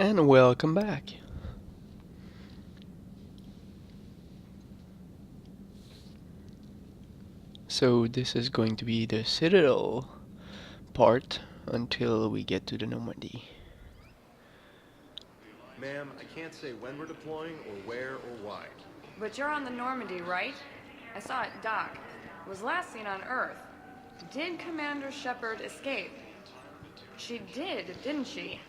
And welcome back. So this is going to be the Citadel part until we get to the Normandy. Ma'am, I can't say when we're deploying or where or why. But you're on the Normandy, right? I saw it dock. It was last seen on Earth. Did Commander Shepard escape? She did, didn't she?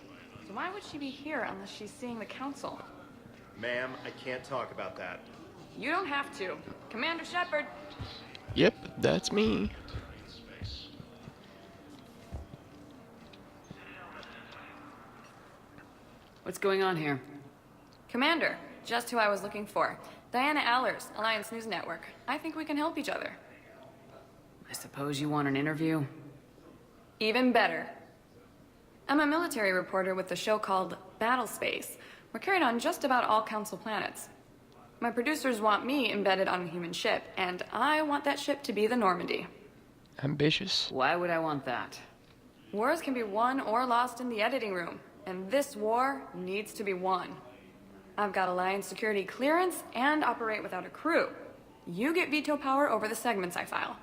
So why would she be here unless she's seeing the Council? Ma'am, I can't talk about that. You don't have to. Commander Shepard! Yep, that's me. What's going on here? Commander, just who I was looking for. Diana Allers, Alliance News Network. I think we can help each other. I suppose you want an interview? Even better. I'm a military reporter with the show called Battle Space. We're carried on just about all Council planets. My producers want me embedded on a human ship, and I want that ship to be the Normandy. Ambitious. Why would I want that? Wars can be won or lost in the editing room, and this war needs to be won. I've got Alliance security clearance and operate without a crew. You get veto power over the segments I file.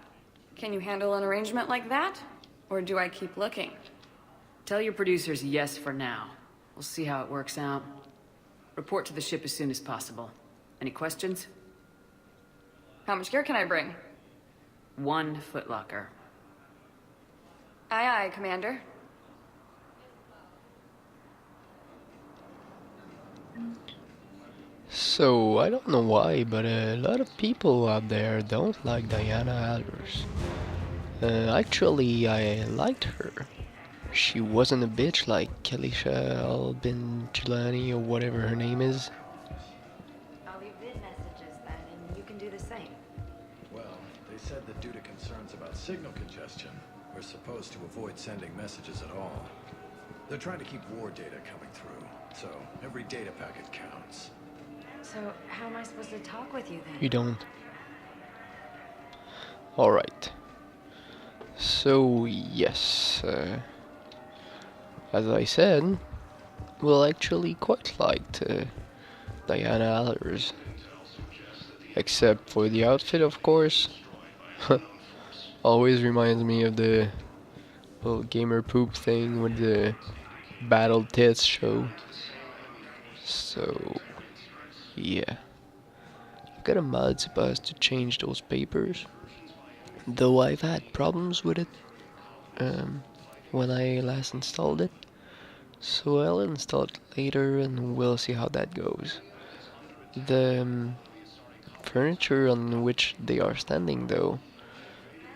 Can you handle an arrangement like that? Or do I keep looking? Tell your producers yes for now. We'll see how it works out. Report to the ship as soon as possible. Any questions? How much gear can I bring? 1 footlocker. Aye, aye, Commander. So, I don't know why, but a lot of people out there don't like Diana Allers. Actually, I liked her. She wasn't a bitch like Kalisha Albin Chilani or whatever her name is. I'll leave vid messages then, and you can do the same. Well, they said that due to concerns about signal congestion, we're supposed to avoid sending messages at all. They're trying to keep war data coming through, so every data packet counts. So, how am I supposed to talk with you then? You don't. Alright. So, yes. As I said, well, actually quite liked Diana Allers. Except for the outfit, of course. Always reminds me of the little gamer poop thing with the battle tits show. So, yeah. I got a mod supposed to change those papers. Though I've had problems with it when I last installed it. So I'll install it later and we'll see how that goes. The furniture on which they are standing though,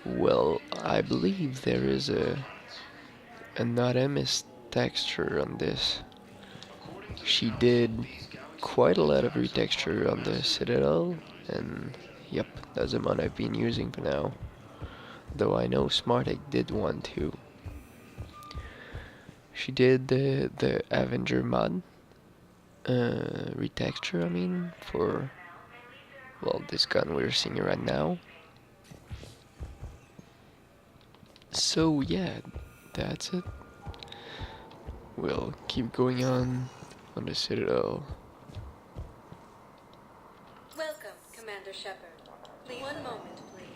well, I believe there is a anonymous texture on this. She did quite a lot of retexture on the Citadel, and yep, that's the one I've been using for now. Though I know Smartek did one too. She did the Avenger mod retexture, I mean, for, well, this gun we're seeing right now. So yeah, that's it. We'll keep going on the Citadel. Welcome, Commander Shepard. Please, one moment, please.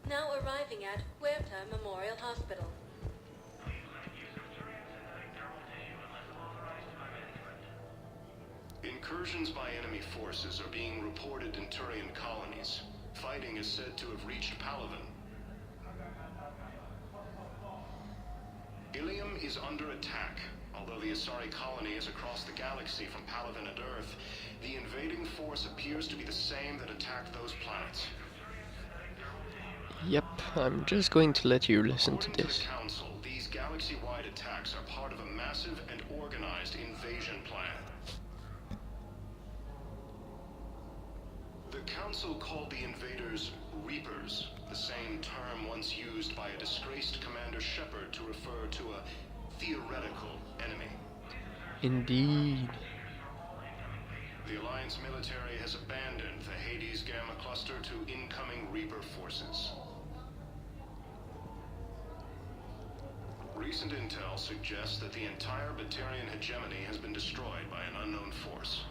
Now arriving at Huerta Memorial Hospital. Incursions by enemy forces are being reported in Turian colonies. Fighting is said to have reached Palaven. Ilium is under attack. Although the Asari colony is across the galaxy from Palaven and Earth, the invading force appears to be the same that attacked those planets. Yep, I'm just going to let you listen to According this. to the Council, these galaxy-wide attacks are part of a massive and organized invasion plan. The Council Council called the invaders Reapers, the same term once used by a disgraced Commander Shepard to refer to a theoretical enemy. Indeed. The Alliance military has abandoned the Hades Gamma Cluster to incoming Reaper forces. Recent intel suggests that the entire Batarian hegemony has been destroyed by an unknown force.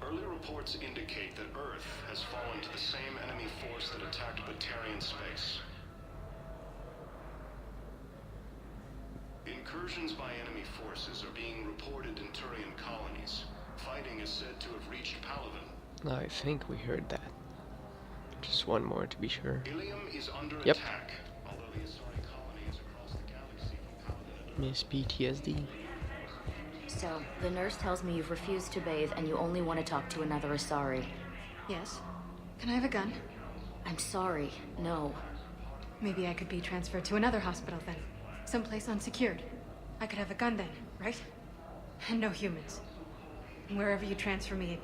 Early reports indicate that Earth has fallen to the same enemy force that attacked Batarian space. Incursions by enemy forces are being reported in Turian colonies. Fighting is said to have reached Palaven. I think we heard that. Just one more to be sure. Ilium is under Yep. attack, although the Asari colony is across the galaxy from Palaven. Miss PTSD. So, the nurse tells me you've refused to bathe and you only want to talk to another Asari. Yes. Can I have a gun? I'm sorry, no. Maybe I could be transferred to another hospital then. Someplace unsecured. I could have a gun then, right? And no humans. Wherever you transfer me,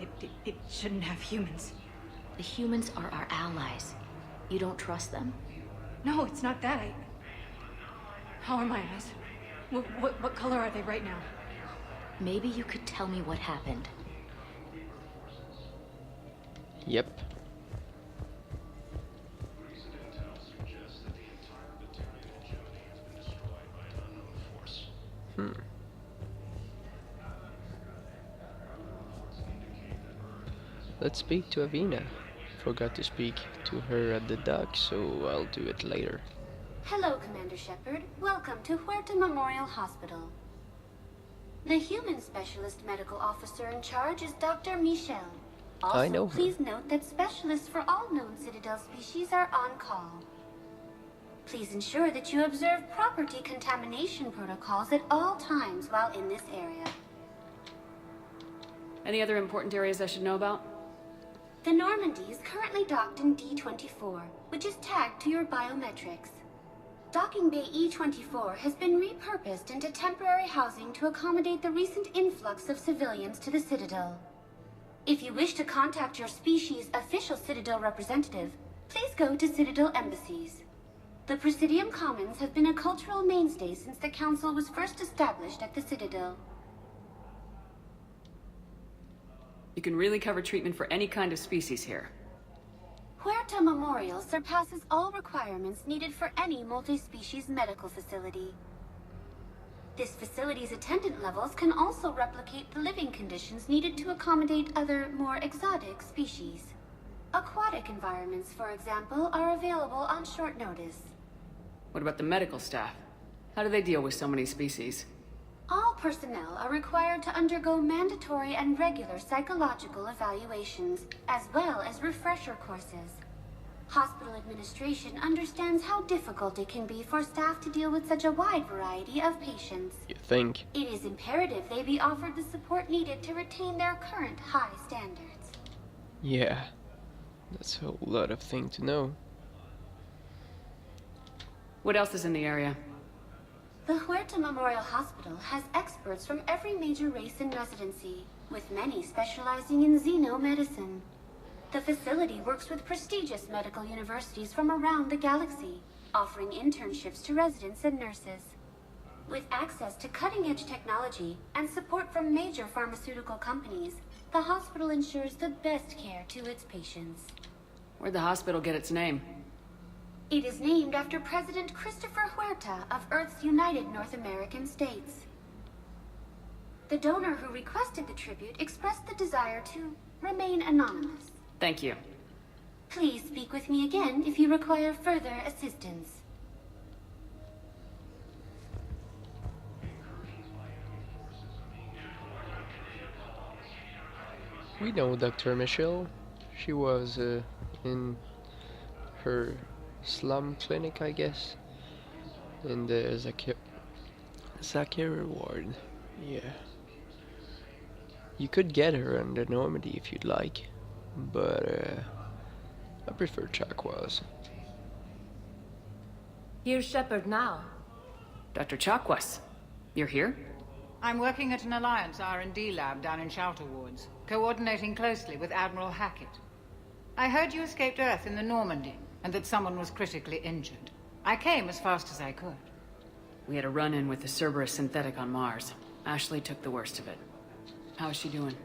it shouldn't have humans. The humans are our allies. You don't trust them? No, it's not that. How are my eyes? What color are they right now? Maybe you could tell me what happened. Yep. Recent intel suggests that the entire Batarian hegemony has been destroyed by an unknown force. Let's speak to Avina. Forgot to speak to her at the dock, so I'll do it later. Hello, Commander Shepard. Welcome to Huerta Memorial Hospital. The human specialist medical officer in charge is Dr. Michel. Also, I know her. Please note that specialists for all known Citadel species are on call. Please ensure that you observe proper decontamination protocols at all times while in this area. Any other important areas I should know about? The Normandy is currently docked in D-24, which is tagged to your biometrics. Docking Bay E-24 has been repurposed into temporary housing to accommodate the recent influx of civilians to the Citadel. If you wish to contact your species' official Citadel representative, please go to Citadel embassies. The Presidium Commons have been a cultural mainstay since the Council was first established at the Citadel. You can really cover treatment for any kind of species here. Huerta Memorial surpasses all requirements needed for any multi-species medical facility. This facility's attendant levels can also replicate the living conditions needed to accommodate other, more exotic species. Aquatic environments, for example, are available on short notice. What about the medical staff? How do they deal with so many species? All personnel are required to undergo mandatory and regular psychological evaluations, as well as refresher courses. Hospital administration understands how difficult it can be for staff to deal with such a wide variety of patients. You think? It is imperative they be offered the support needed to retain their current high standards. Yeah. That's a whole lot of thing to know. What else is in the area? The Huerta Memorial Hospital has experts from every major race in residency, with many specializing in xenomedicine. The facility works with prestigious medical universities from around the galaxy, offering internships to residents and nurses. With access to cutting-edge technology and support from major pharmaceutical companies, the hospital ensures the best care to its patients. Where'd the hospital get its name? It is named after President Christopher Huerta of Earth's United North American States. The donor who requested the tribute expressed the desire to remain anonymous. Thank you. Please speak with me again if you require further assistance. We know Dr. Michelle. She was in her slum clinic, I guess, in the Zakir ward. Yeah. You could get her on the Normandy if you'd like, but I prefer Chakwas. Here's Shepard now. Dr. Chakwas, you're here? I'm working at an Alliance R&D lab down in Shelter Wards. coordinating closely with Admiral Hackett. I heard you escaped Earth in the Normandy, and that someone was critically injured. I came as fast as I could. We had a run-in with the Cerberus synthetic on Mars. Ashley took the worst of it. How's she doing?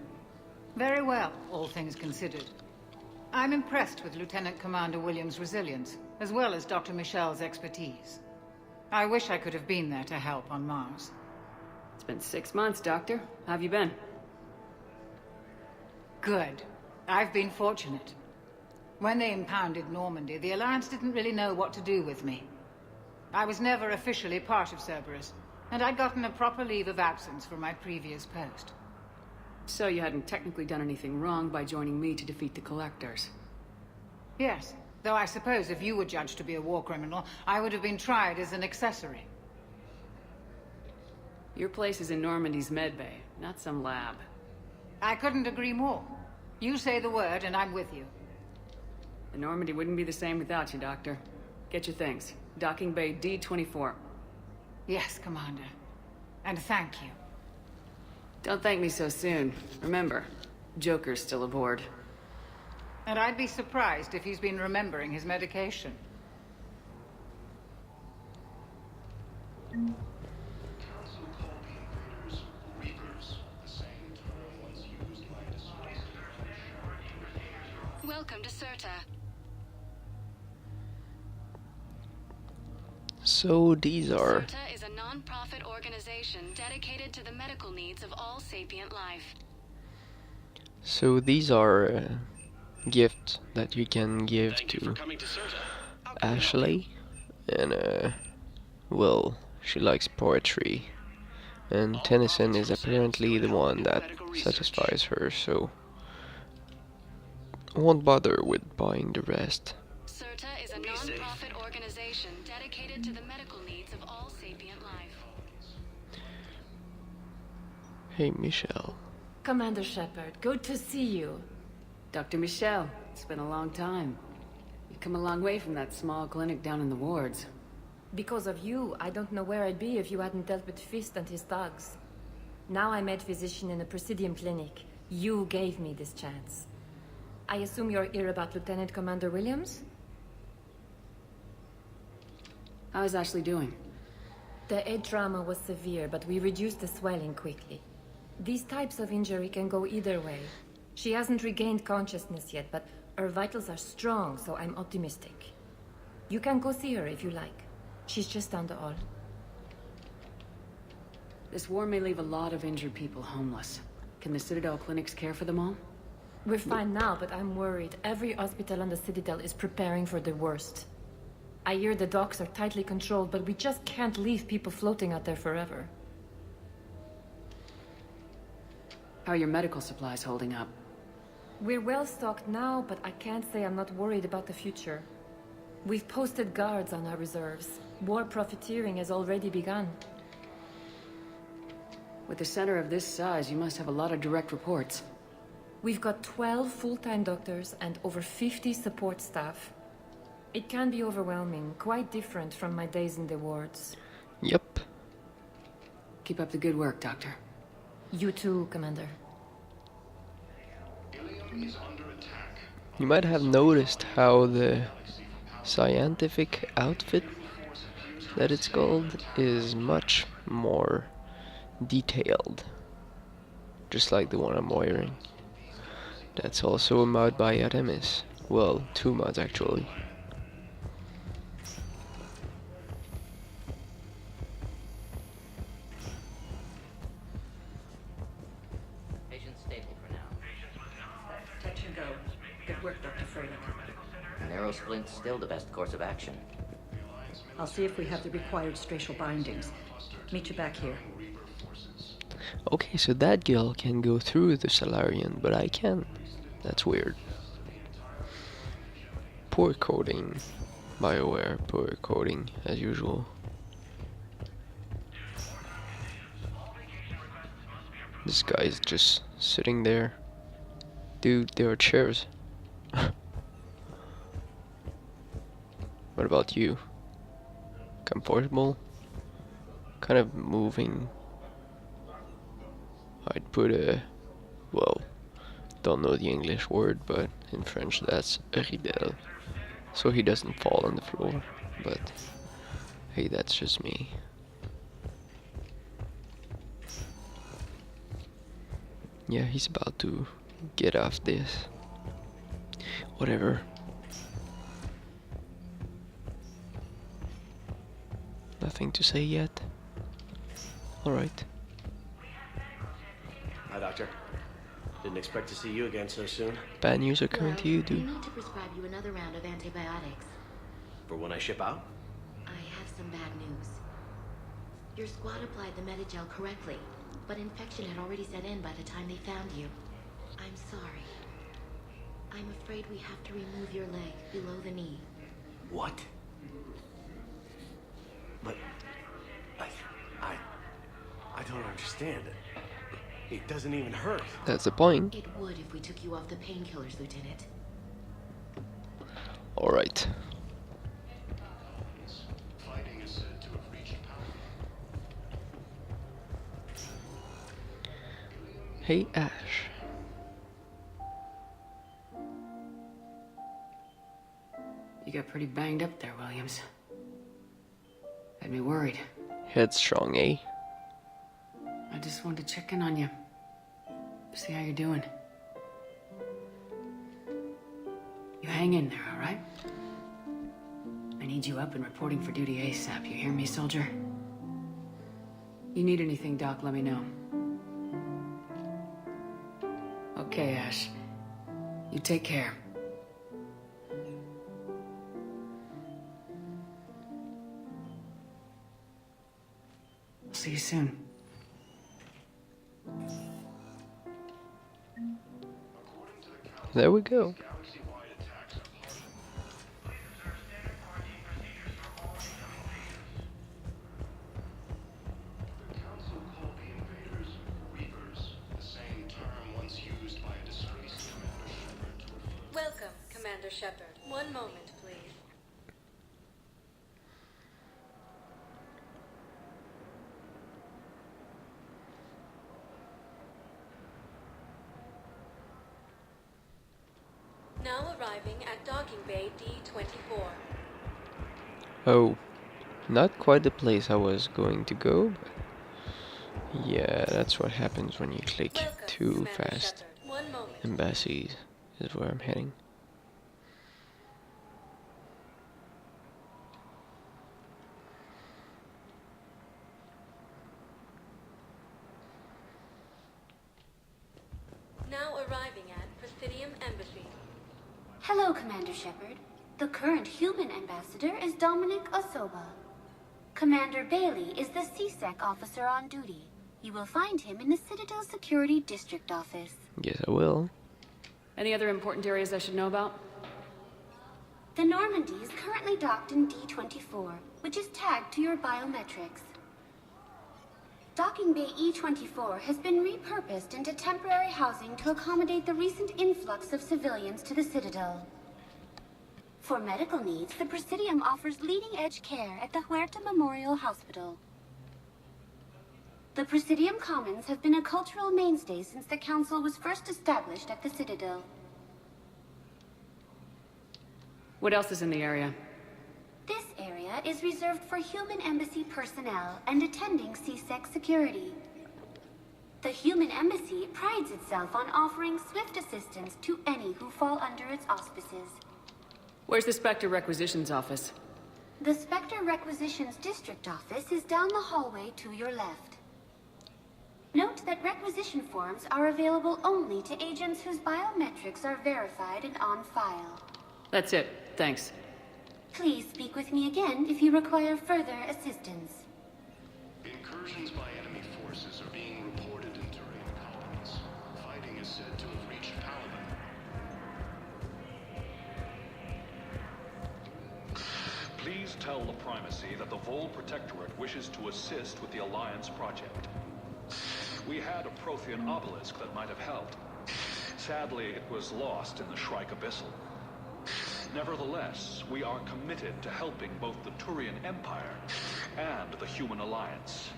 Very well, all things considered. I'm impressed with Lieutenant Commander Williams' resilience, as well as Dr. Michel's expertise. I wish I could have been there to help on Mars. It's been 6 months, Doctor. How have you been? Good. I've been fortunate. When they impounded Normandy, the Alliance didn't really know what to do with me. I was never officially part of Cerberus, and I'd gotten a proper leave of absence from my previous post. So you hadn't technically done anything wrong by joining me to defeat the Collectors? Yes, though I suppose if you were judged to be a war criminal, I would have been tried as an accessory. Your place is in Normandy's medbay, not some lab. I couldn't agree more. You say the word and I'm with you. The Normandy wouldn't be the same without you, Doctor. Get your things. Docking Bay D-24. Yes, Commander. And thank you. Don't thank me so soon. Remember, Joker's still aboard. And I'd be surprised if he's been remembering his medication. Council called the invaders Reapers, the same term once used by disgraced Welcome to Serta. So these are... Serta is a non-profit organization dedicated to the medical needs of all sapient life. So these are gifts that you can give to Ashley, and well, she likes poetry, and Tennyson is apparently the one that satisfies her, so I won't bother with buying the rest. Serta is a non-profit organization dedicated to the medical needs of all sapient life. Hey, Michelle. Commander Shepard, good to see you. Dr. Michel, it's been a long time. You've come a long way from that small clinic down in the wards. Because of you, I don't know where I'd be if you hadn't dealt with Fist and his thugs. Now I'm med physician in a Presidium clinic. You gave me this chance. I assume you're here about Lieutenant Commander Williams? How is Ashley doing? The head trauma was severe, but we reduced the swelling quickly. These types of injury can go either way. She hasn't regained consciousness yet, but her vitals are strong, so I'm optimistic. You can go see her if you like. She's just down the hall. This war may leave a lot of injured people homeless. Can the Citadel clinics care for them all? We're fine now, but I'm worried. Every hospital on the Citadel is preparing for the worst. I hear the docks are tightly controlled, but we just can't leave people floating out there forever. How are your medical supplies holding up? We're well stocked now, but I can't say I'm not worried about the future. We've posted guards on our reserves. War profiteering has already begun. With a center of this size, you must have a lot of direct reports. We've got 12 full-time doctors and over 50 support staff. It can be overwhelming, quite different from my days in the wards. Yep. Keep up the good work, Doctor. You too, Commander. Ilium is under attack. You might have noticed how the scientific outfit that it's called is much more detailed, just like the one I'm wearing. That's also a mod by Artemis. Well, 2 mods actually. Patient stable for now. Touch and go. Good work, Dr. Freeland. Narrow splint's still the best course of action. I'll see if we have the required spatial bindings. Meet you back here. Okay, so that girl can go through the Solarian, but I can't. That's weird. Poor coding. BioWare, poor coding, as usual. This guy's just sitting there. Dude, there are chairs. What about you? Comfortable? Kind of moving. I'd put a... well, don't know the English word, but in French that's Ridel. So he doesn't fall on the floor, but hey, that's just me. Yeah, he's about to get off this. Whatever. Nothing to say yet. Alright. Hi, Doctor. Didn't expect to see you again so soon. Bad news are coming to you, We dude. need to prescribe you another round of antibiotics. For when I ship out? I have some bad news. Your squad applied the Metagel correctly, but infection had already set in by the time they found you. I'm sorry. I'm afraid we have to remove your leg below the knee. What? But I don't understand it. It doesn't even hurt. That's the point. It would if we took you off the painkillers, Lieutenant. Alright. Fighting is said to have reached power. Hey, Ash. You got pretty banged up there, Williams. Had me worried. Headstrong, eh? I just wanted to check in on you. See how you're doing. You hang in there, all right? I need you up and reporting for duty ASAP. You hear me, soldier? You need anything, Doc, let me know. Okay, Ash. You take care. See you soon. There we go. Welcome, Commander Shepard. One moment, please. Now arriving at Docking Bay D-24. Oh, not quite the place I was going to go, but yeah, that's what happens when you click too fast. Embassies is where I'm heading. Now arriving at Presidium Embassy. Hello, Commander Shepard. The current human ambassador is Dominic Osoba. Commander Bailey is the CSEC officer on duty. You will find him in the Citadel Security District Office. Yes, I will. Any other important areas I should know about? The Normandy is currently docked in D-24, which is tagged to your biometrics. Docking Bay E-24 has been repurposed into temporary housing to accommodate the recent influx of civilians to the Citadel. For medical needs, the Presidium offers leading-edge care at the Huerta Memorial Hospital. The Presidium Commons have been a cultural mainstay since the Council was first established at the Citadel. What else is in the area? This area is reserved for human embassy personnel and attending CSEC security. The human embassy prides itself on offering swift assistance to any who fall under its auspices. Where's the Spectre Requisitions Office? The Spectre Requisitions District Office is down the hallway to your left. Note that requisition forms are available only to agents whose biometrics are verified and on file. That's it. Thanks. Please speak with me again if you require further assistance. Incursions by enemy forces are being reported in Turian colonies. Fighting is said to have reached Paladin. Please tell the Primacy that the Vol Protectorate wishes to assist with the Alliance project. We had a Prothean obelisk that might have helped. Sadly, it was lost in the Shrike Abyssal. Nevertheless, we are committed to helping both the Turian Empire and the Human Alliance.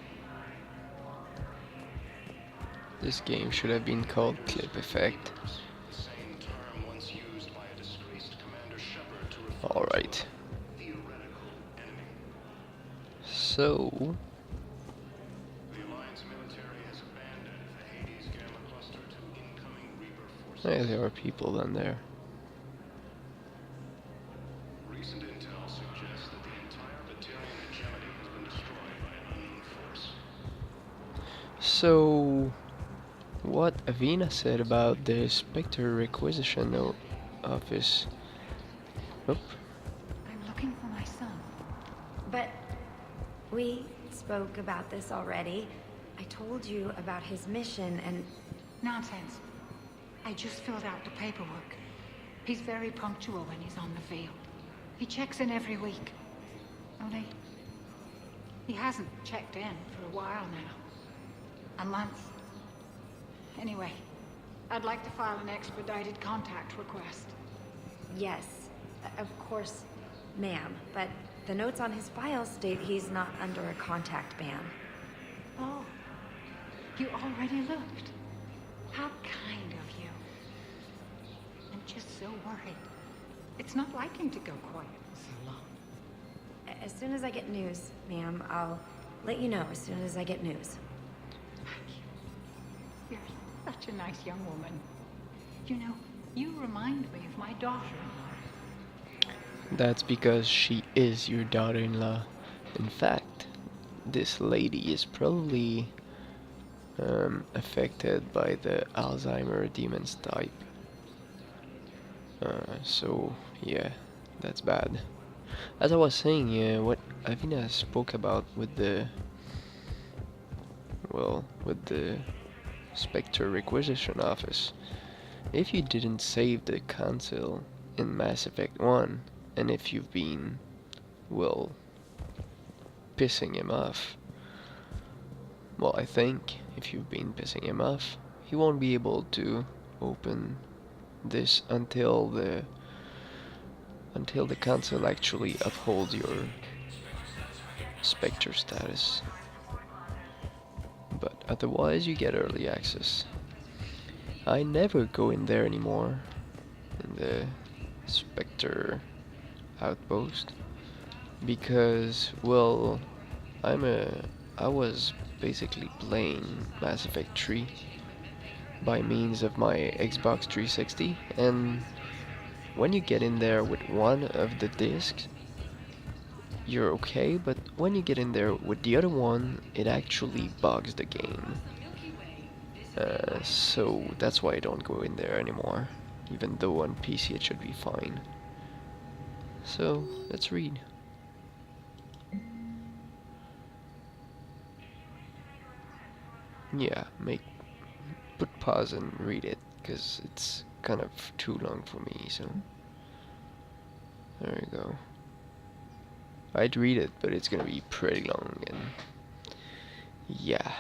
This game should have been called Clip Effect. Alright. So... Yeah, there are people down there. Recent intel suggests that the entire Batarian hegemony has been destroyed by an unknown force. So... what Avina said about the Spectre requisition office... Oop. I'm looking for my son. But we spoke about this already. I told you about his mission and... Nonsense. I just filled out the paperwork. He's very punctual when he's on the field. He checks in every week. Only... he hasn't checked in for a while now. A month. Anyway, I'd like to file an expedited contact request. Yes, of course, ma'am. But the notes on his file state he's not under a contact ban. Oh, you already looked. How kind of you. I'm just so worried. It's not like him to go quiet for so long. As soon as I get news, ma'am, I'll let you know as soon as I get news. You're such a nice young woman. You know, you remind me of my daughter-in-law. That's because she is your daughter-in-law. In fact, this lady is probably affected by the Alzheimer demons type. So yeah, that's bad. As I was saying, what Avina spoke about with the Spectre requisition office. If you didn't save the council in Mass Effect 1, and if you've been, well, pissing him off, well, I think if you've been pissing him off, he won't be able to open this until the council actually upholds your Spectre status. But otherwise you get early access. I never go in there anymore, in the Spectre outpost, because, well, I was basically playing Mass Effect 3 by means of my Xbox 360, and when you get in there with one of the discs, you're okay, but when you get in there with the other one, it actually bugs the game. So that's why I don't go in there anymore, even though on PC it should be fine. So let's read. Yeah, put pause and read it, because it's kind of too long for me, so there you go. I'd read it, but it's gonna be pretty long, and yeah,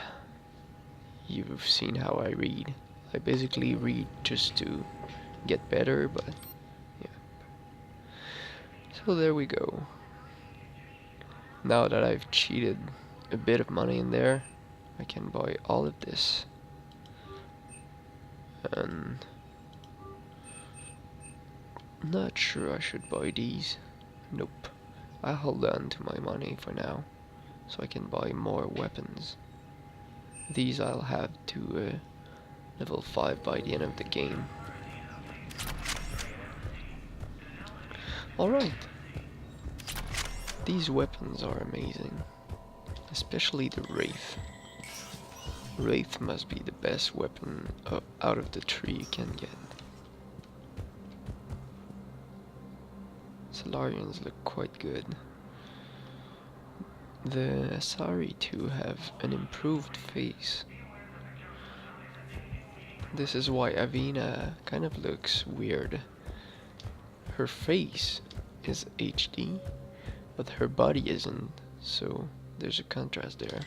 you've seen how I read. I basically read just to get better, but yeah. So there we go. Now that I've cheated a bit of money in there, I can buy all of this. And not sure I should buy these. Nope. I'll hold on to my money for now, so I can buy more weapons. These I'll have to level 5 by the end of the game. Alright. These weapons are amazing. Especially the Wraith. Wraith must be the best weapon out of the 3 you can get. Solarians look quite good. The Asari too have an improved face. This is why Avina kind of looks weird. Her face is HD, but her body isn't, so there's a contrast there.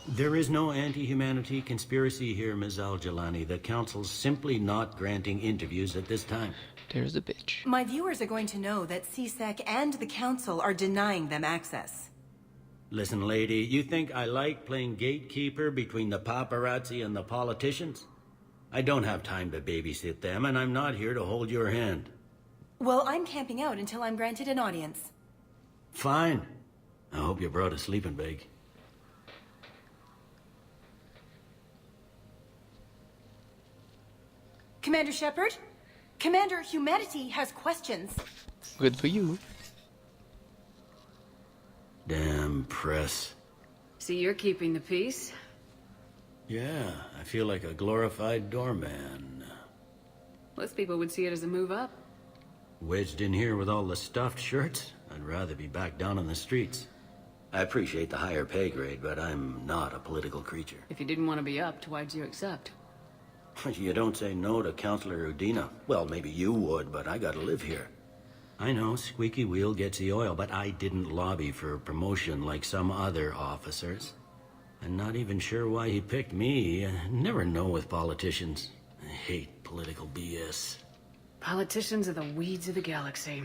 There is no anti-humanity conspiracy here, Ms. Al-Jalani. The Council's simply not granting interviews at this time. There's the bitch. My viewers are going to know that CSEC and the Council are denying them access. Listen, lady, you think I like playing gatekeeper between the paparazzi and the politicians? I don't have time to babysit them, and I'm not here to hold your hand. Well, I'm camping out until I'm granted an audience. Fine. I hope you brought a sleeping bag. Commander Shepard? Commander, humanity has questions. Good for you. Damn press. See, you're keeping the peace. Yeah, I feel like a glorified doorman. Most people would see it as a move up. Wedged in here with all the stuffed shirts, I'd rather be back down on the streets. I appreciate the higher pay grade, but I'm not a political creature. If you didn't want to be upped, why'd you accept? You don't say no to Counselor Udina. Well, maybe you would, but I gotta live here. I know, squeaky wheel gets the oil, but I didn't lobby for promotion like some other officers. I'm not even sure why he picked me. I never know with politicians. I hate political BS. Politicians are the weeds of the galaxy.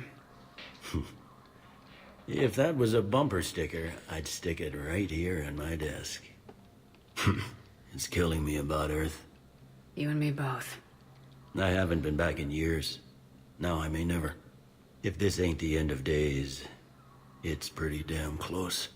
If that was a bumper sticker, I'd stick it right here on my desk. It's killing me about Earth. You and me both. I haven't been back in years. Now I may never. If this ain't the end of days, it's pretty damn close.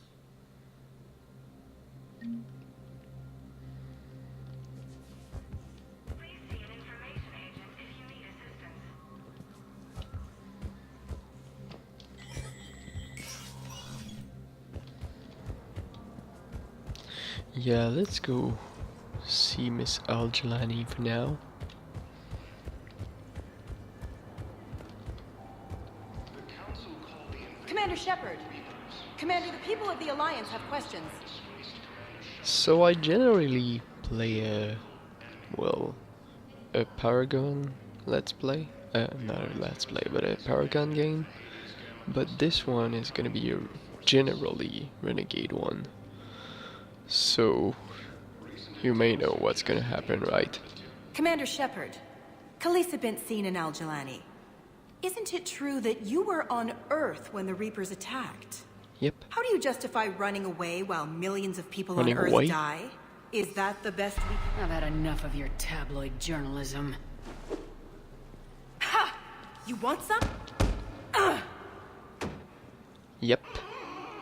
Yeah, let's go see Miss Al-Jalani for now. Commander Shepard. Commander, the people of the Alliance have questions. So I generally play a Paragon Let's Play. Not a Let's Play, but a Paragon game. But this one is gonna be a generally Renegade one. So you may know what's gonna happen, right? Commander Shepard, Khaleesi bint seen in Al-Jalani. Isn't it true that you were on Earth when the Reapers attacked? Yep. How do you justify running away while millions of people Running on Earth away? die? Is that the best we can... I've had enough of your tabloid journalism. Ha! You want some? Yep.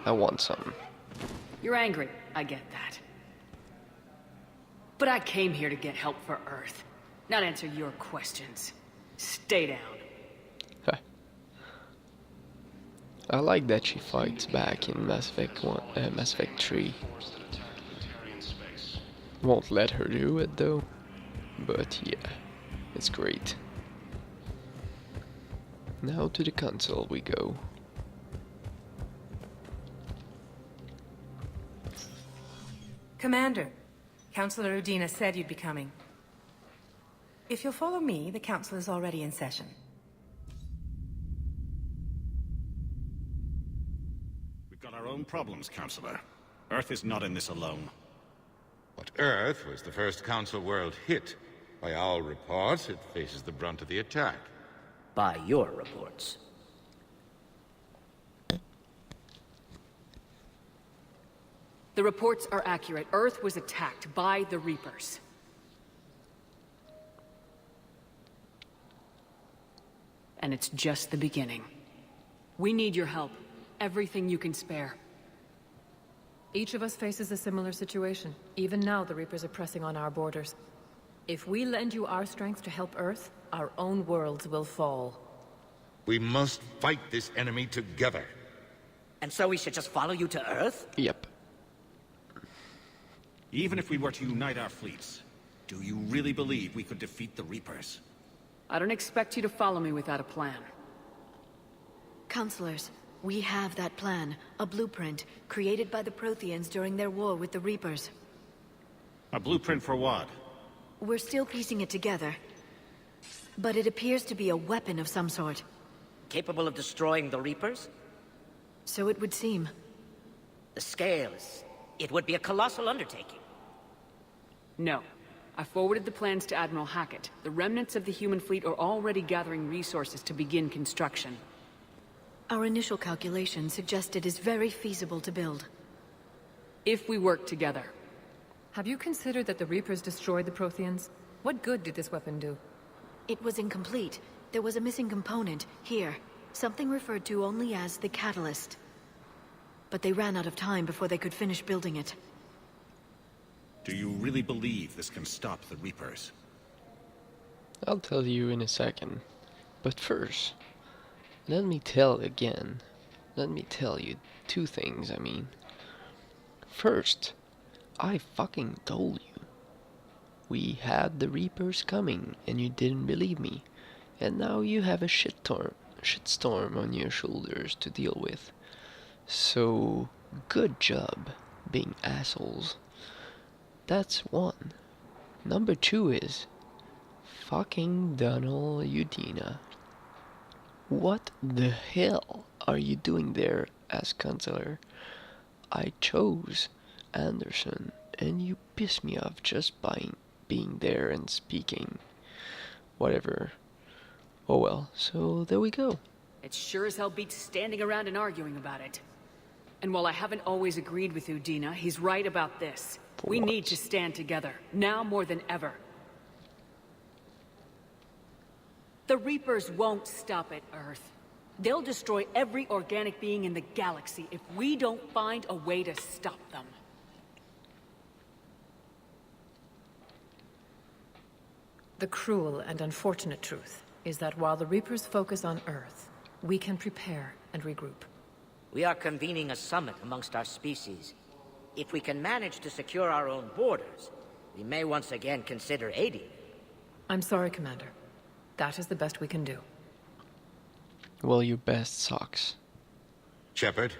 I want some. You're angry, I get that. But I came here to get help for Earth, not answer your questions. Stay down. I like that she fights back in Mass Effect 3. Won't let her do it though, but yeah, it's great. Now to the console we go. Commander, Counselor Udina said you'd be coming. If you'll follow me, the council is already in session. We've got our own problems, Counselor. Earth is not in this alone. But Earth was the first Council world hit. By all reports, it faces the brunt of the attack. By your reports. The reports are accurate. Earth was attacked by the Reapers. And it's just the beginning. We need your help. Everything you can spare. Each of us faces a similar situation. Even now, the Reapers are pressing on our borders. If we lend you our strength to help Earth, our own worlds will fall. We must fight this enemy together. And so we should just follow you to Earth? Yep. Even if we were to unite our fleets, do you really believe we could defeat the Reapers? I don't expect you to follow me without a plan. Counselors, we have that plan. A blueprint, created by the Protheans during their war with the Reapers. A blueprint for what? We're still piecing it together. But it appears to be a weapon of some sort. Capable of destroying the Reapers? So it would seem. The scale is... It would be a colossal undertaking. No. I forwarded the plans to Admiral Hackett. The remnants of the human fleet are already gathering resources to begin construction. Our initial calculations suggest it is very feasible to build. If we work together. Have you considered that the Reapers destroyed the Protheans? What good did this weapon do? It was incomplete. There was a missing component, here. Something referred to only as the catalyst. But they ran out of time before they could finish building it. Do you really believe this can stop the Reapers? I'll tell you in a second. But first, let me tell you two things, I mean. First, I fucking told you. We had the Reapers coming, and you didn't believe me. And now you have a shitstorm on your shoulders to deal with. So, good job being assholes. That's one. Number two is fucking Donald Udina. What the hell are you doing there as counselor? I chose Anderson, and you piss me off just by being there and speaking. Whatever. Oh well, so there we go. It sure as hell beats standing around and arguing about it. And while I haven't always agreed with Udina, he's right about this. We need to stand together, now more than ever. The Reapers won't stop at Earth. They'll destroy every organic being in the galaxy if we don't find a way to stop them. The cruel and unfortunate truth is that while the Reapers focus on Earth, we can prepare and regroup. We are convening a summit amongst our species. If we can manage to secure our own borders, we may once again consider aiding. I'm sorry, Commander. That is the best we can do. Well, your best sucks. Shepard,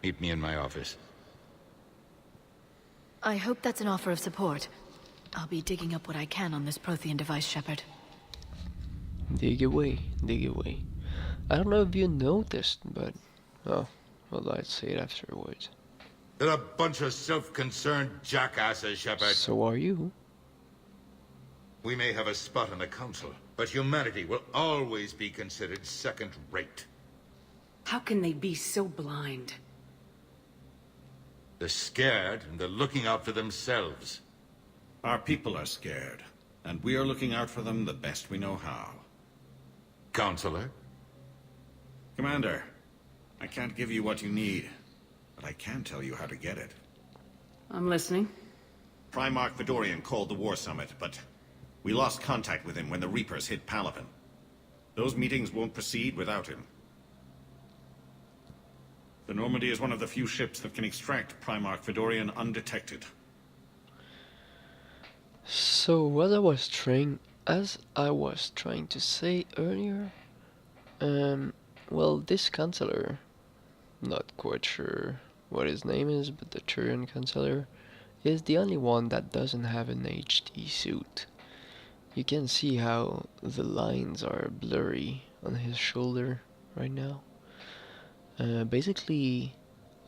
meet me in my office. I hope that's an offer of support. I'll be digging up what I can on this Prothean device, Shepard. Dig away, dig away. I don't know if you noticed, but... oh, well, I'd say it afterwards. They're a bunch of self-concerned jackasses, Shepard. So are you. We may have a spot on the council, but humanity will always be considered second-rate. How can they be so blind? They're scared, and they're looking out for themselves. Our people are scared, and we are looking out for them the best we know how. Counselor? Commander, I can't give you what you need, but I can tell you how to get it. I'm listening. Primarch Fedorian called the War Summit, but we lost contact with him when the Reapers hit Palaven. Those meetings won't proceed without him. The Normandy is one of the few ships that can extract Primarch Fedorian undetected. So, as I was trying to say earlier, well, this counselor, not quite sure what his name is, but the Turian counselor, is the only one that doesn't have an HD suit. You can see how the lines are blurry on his shoulder right now. Basically,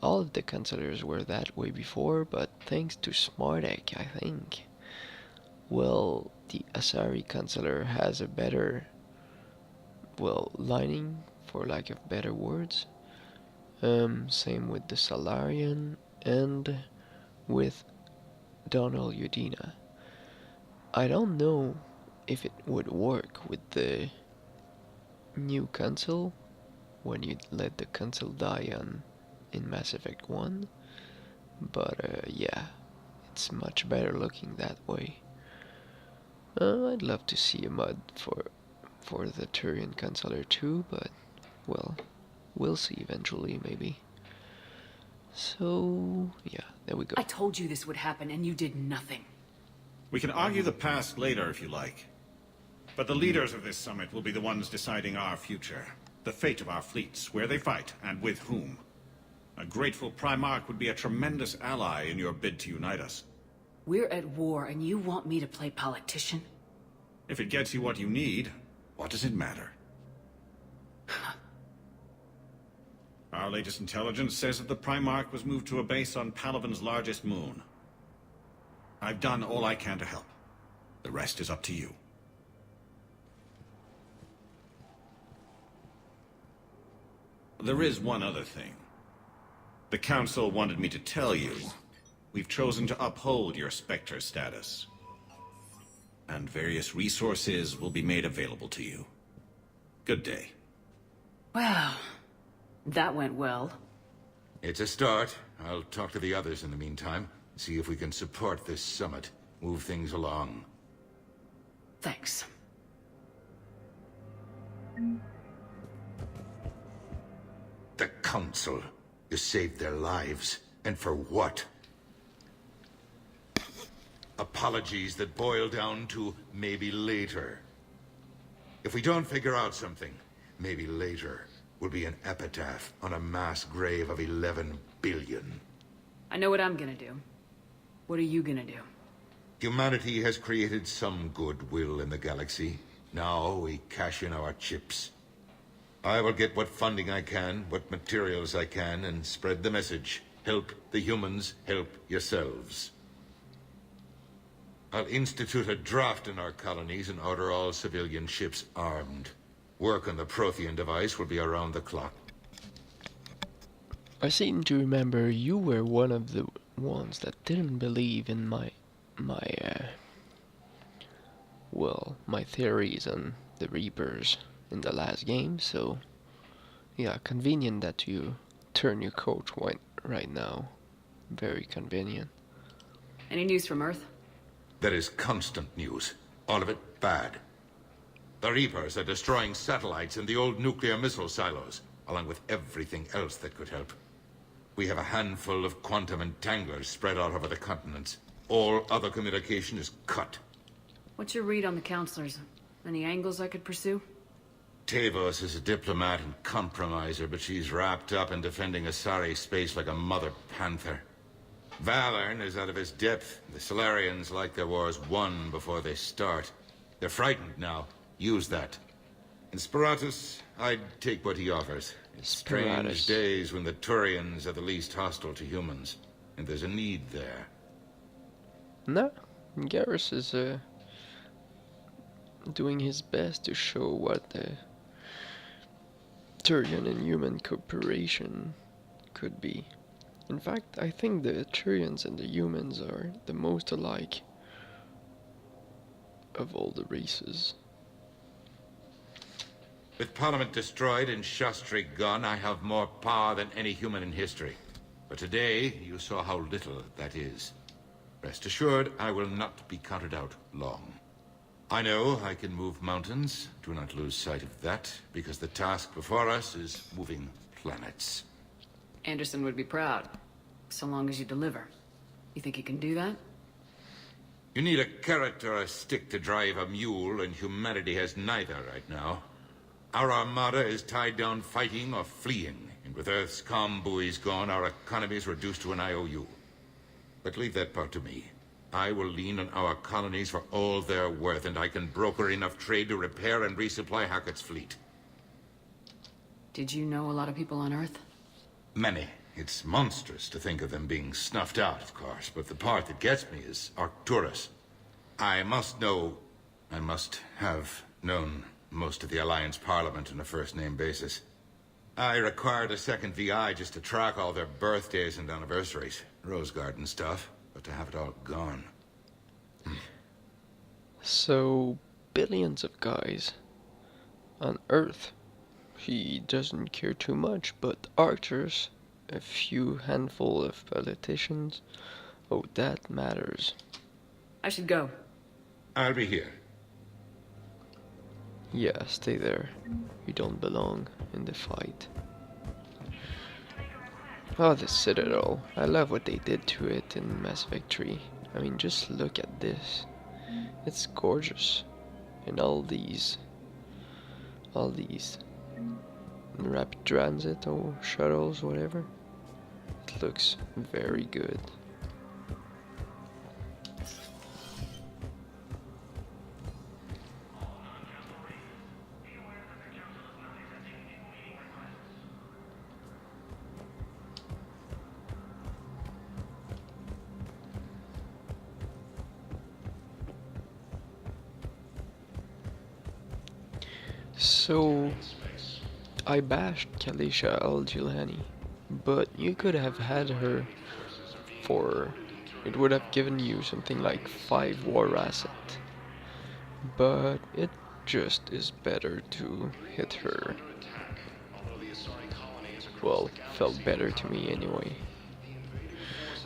all of the counselors were that way before, but thanks to Smartek, I think, well, the Asari counselor has a better, well, lining, for lack of better words. Same with the Salarian and with Donald Udina. I don't know if it would work with the new council when you let the council die in Mass Effect 1, but yeah, it's much better looking that way. I'd love to see a mod for the Turian Counselor too, but, well, we'll see eventually, maybe. So, yeah, there we go. I told you this would happen, and you did nothing. We can argue the past later if you like. But the leaders of this summit will be the ones deciding our future. The fate of our fleets, where they fight, and with whom. A grateful Primarch would be a tremendous ally in your bid to unite us. We're at war, and you want me to play politician? If it gets you what you need, what does it matter? Our latest intelligence says that the Primarch was moved to a base on Palaven's largest moon. I've done all I can to help. The rest is up to you. There is one other thing. The Council wanted me to tell you, we've chosen to uphold your Spectre status. And various resources will be made available to you. Good day. Well, that went well. It's a start. I'll talk to the others in the meantime. See if we can support this summit. Move things along. Thanks. The Council. You saved their lives. And for what? Apologies that boil down to maybe later. If we don't figure out something, maybe later will be an epitaph on a mass grave of 11 billion. I know what I'm gonna do. What are you gonna do? Humanity has created some goodwill in the galaxy. Now we cash in our chips. I will get what funding I can, what materials I can, and spread the message. Help the humans, help yourselves. I'll institute a draft in our colonies and order all civilian ships armed. Work on the Prothean device will be around the clock. I seem to remember you were one of the ones that didn't believe in my theories on the Reapers in the last game, so yeah, convenient that you turn your coach right now. Very convenient. Any news from Earth? There is constant news. All of it bad. The Reapers are destroying satellites and the old nuclear missile silos, along with everything else that could help. We have a handful of quantum entanglers spread out over the continents. All other communication is cut. What's your read on the counselors? Any angles I could pursue? Tavos is a diplomat and compromiser, but she's wrapped up in defending Asari space like a mother panther. Valorn is out of his depth. The Solarians like their wars won before they start. They're frightened now. Use that. In Sparatus, I'd take what he offers. It's strange days when the Turians are the least hostile to humans. And there's a need there. No, Garrus is doing his best to show what the Turian and human cooperation could be. In fact, I think the Turians and the humans are the most alike of all the races. With Parliament destroyed and Shastri gone, I have more power than any human in history. But today, you saw how little that is. Rest assured, I will not be counted out long. I know I can move mountains. Do not lose sight of that, because the task before us is moving planets. Anderson would be proud, so long as you deliver. You think you can do that? You need a carrot or a stick to drive a mule, and humanity has neither right now. Our armada is tied down fighting or fleeing, and with Earth's comm buoys gone, our economy is reduced to an IOU. But leave that part to me. I will lean on our colonies for all they're worth, and I can broker enough trade to repair and resupply Hackett's fleet. Did you know a lot of people on Earth? Many. It's monstrous to think of them being snuffed out, of course, but the part that gets me is Arcturus. I must have known most of the Alliance Parliament on a first-name basis. I required a second VI just to track all their birthdays and anniversaries. Rose Garden stuff, but to have it all gone. So, billions of guys on Earth. He doesn't care too much, but Arcturus, a few handful of politicians, oh, that matters. I should go. I'll be here. Yeah, stay there. You don't belong in the fight. Oh, the Citadel. I love what they did to it in Mass Effect 3. I mean, just look at this. It's gorgeous. And all these rapid transit or shuttles, whatever. It looks very good. So, I bashed Kalisha Al-Jilani, but you could have had her for... It would have given you something like 5 war asset. But it just is better to hit her. Well, felt better to me anyway.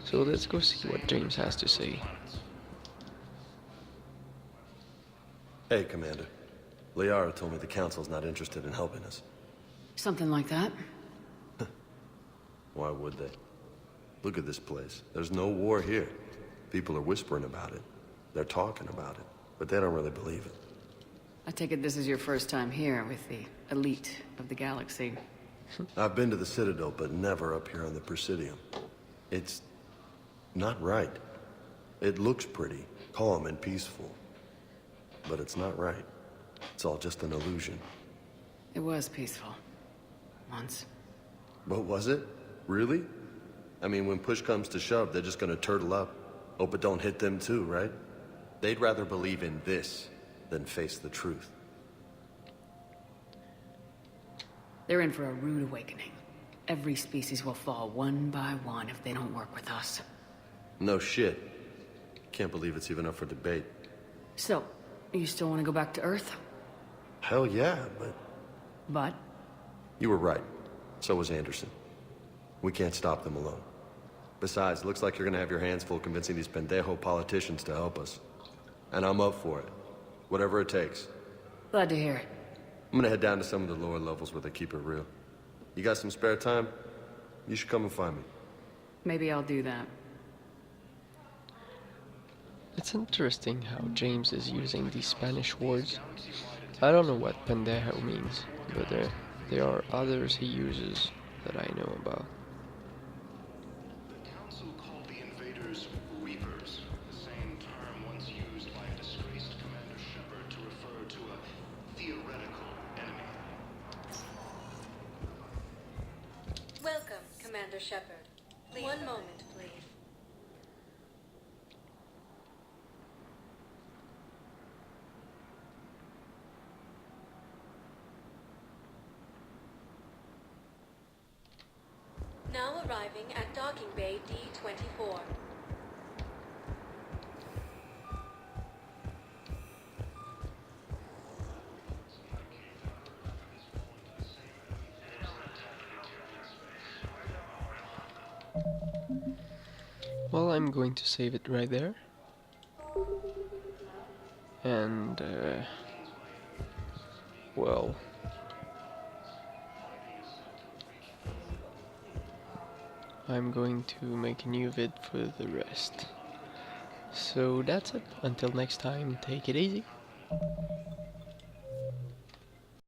So let's go see what James has to say. Hey, Commander. Liara told me the Council's not interested in helping us. Something like that? Why would they? Look at this place. There's no war here. People are whispering about it. They're talking about it, but they don't really believe it. I take it this is your first time here with the elite of the galaxy. I've been to the Citadel, but never up here on the Presidium. It's not right. It looks pretty, calm and peaceful. But it's not right. It's all just an illusion. It was peaceful. Once. But was it? Really? I mean, when push comes to shove, they're just gonna turtle up. Hope it don't hit them too, right? They'd rather believe in this than face the truth. They're in for a rude awakening. Every species will fall one by one if they don't work with us. No shit. Can't believe it's even up for debate. So, you still want to go back to Earth? Hell yeah, but... But? You were right. So was Anderson. We can't stop them alone. Besides, it looks like you're gonna have your hands full convincing these pendejo politicians to help us. And I'm up for it. Whatever it takes. Glad to hear it. I'm gonna head down to some of the lower levels where they keep it real. You got some spare time? You should come and find me. Maybe I'll do that. It's interesting how James is using these Spanish words. I don't know what pendejo means, but there are others he uses that I know about. The Council called the invaders Reapers, the same term once used by a disgraced Commander Shepard to refer to a theoretical enemy. Welcome, Commander Shepard. One moment, please. Now arriving at Docking Bay D-24. Well, I'm going to save it right there. And, well... I'm going to make a new vid for the rest. So that's it. Until next time, take it easy.